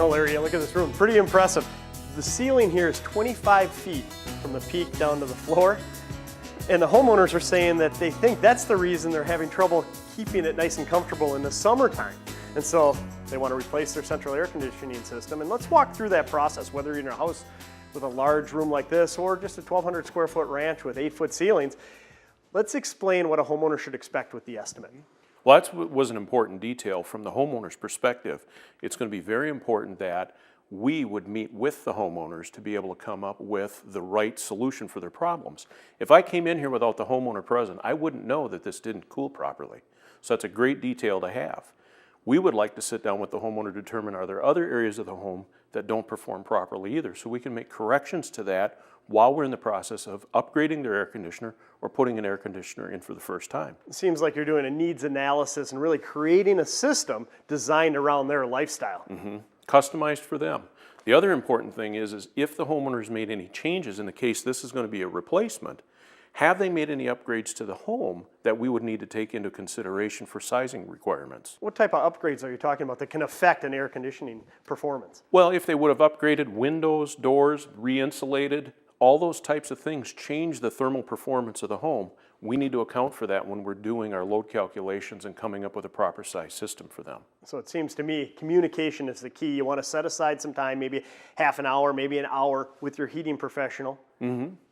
No, Larry, look at this room. Pretty impressive. The ceiling here is 25 feet from the peak down to the floor. And the homeowners are saying that they think that's the reason they're having trouble keeping it nice and comfortable in the summertime. And so they want to replace their central air conditioning system. And let's walk through that process, whether you're in a house with a large room like this or just a 1,200 square foot ranch with 8-foot ceilings. Let's explain what a homeowner should expect with the estimate. Well, that was an important detail from the homeowner's perspective. It's going to be very important that we would meet with the homeowners to be able to come up with the right solution for their problems. If I came in here without the homeowner present, I wouldn't know that this didn't cool properly. So that's a great detail to have. We would like to sit down with the homeowner to determine are there other areas of the home that don't perform properly either, so we can make corrections to that while we're in the process of upgrading their air conditioner or putting an air conditioner in for the first time. It seems like you're doing a needs analysis and really creating a system designed around their lifestyle. Customized for them. The other important thing is if the homeowner's made any changes, in the case this is going to be a replacement, have they made any upgrades to the home that we would need to take into consideration for sizing requirements? What type of upgrades are you talking about that can affect an air conditioning performance? Well, if they would have upgraded windows, doors, re-insulated, all those types of things change the thermal performance of the home. We need to account for that when we're doing our load calculations and coming up with a proper size system for them. So it seems to me communication is the key. You want to set aside some time, maybe half an hour, maybe an hour with your heating professional.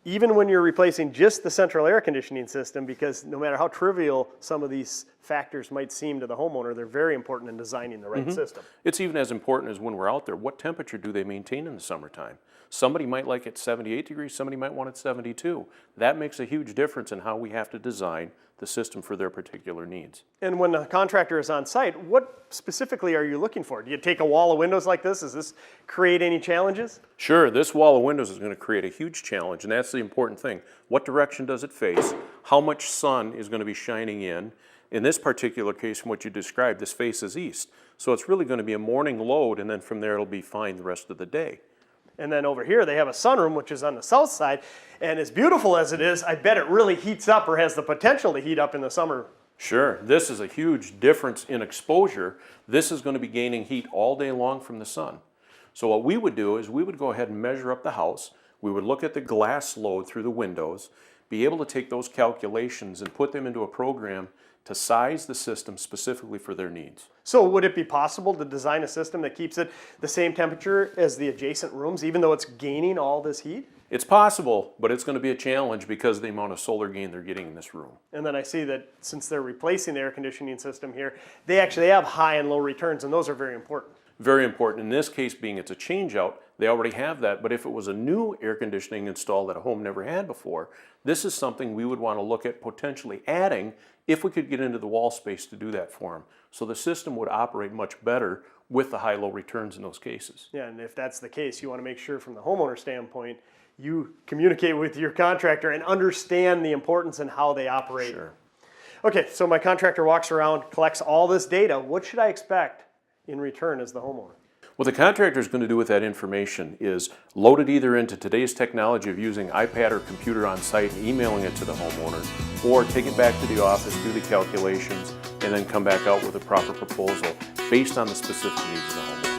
Even when you're replacing just the central air conditioning system, because no matter how trivial some of these factors might seem to the homeowner, they're very important in designing the right system. It's even as important as when we're out there, what temperature do they maintain in the summertime? Somebody might like it 78 degrees, somebody might want it 72. That makes a huge difference in how we have to design the system for their particular needs. And when the contractor is on site, what specifically are you looking for? Do you take a wall of windows like this? Does this create any challenges? Sure, this wall of windows is going to create a huge challenge, and that's the important thing. What direction does it face? How much sun is going to be shining in? In this particular case, from what you described, this faces east. So it's really going to be a morning load, and then from there it'll be fine the rest of the day. And then over here they have a sunroom, which is on the south side, and as beautiful as it is, I bet it really heats up or has the potential to heat up in the summer. Sure, this is a huge difference in exposure. This is going to be gaining heat all day long from the sun. So what we would do is we would go ahead and measure up the house. We would look at the glass load through the windows, be able to take those calculations and put them into a program to size the system specifically for their needs. So would it be possible to design a system that keeps it the same temperature as the adjacent rooms, even though it's gaining all this heat? It's possible, but it's going to be a challenge because of the amount of solar gain they're getting in this room. And then I see that since they're replacing the air conditioning system here, they actually have high and low returns, and those are very important. Very important. In this case, being it's a change out, they already have that, but if it was a new air conditioning installed that a home never had before, this is something we would want to look at potentially adding if we could get into the wall space to do that for them. So the system would operate much better with the high-low returns in those cases. Yeah, and if that's the case, you want to make sure from the homeowner standpoint, you communicate with your contractor and understand the importance and how they operate. Sure. Okay, so my contractor walks around, collects all this data. What should I expect in return as the homeowner? What the contractor is going to do with that information is load it either into today's technology of using iPad or computer on site and emailing it to the homeowner, or take it back to the office, do the calculations, and then come back out with a proper proposal based on the specific needs of the homeowner.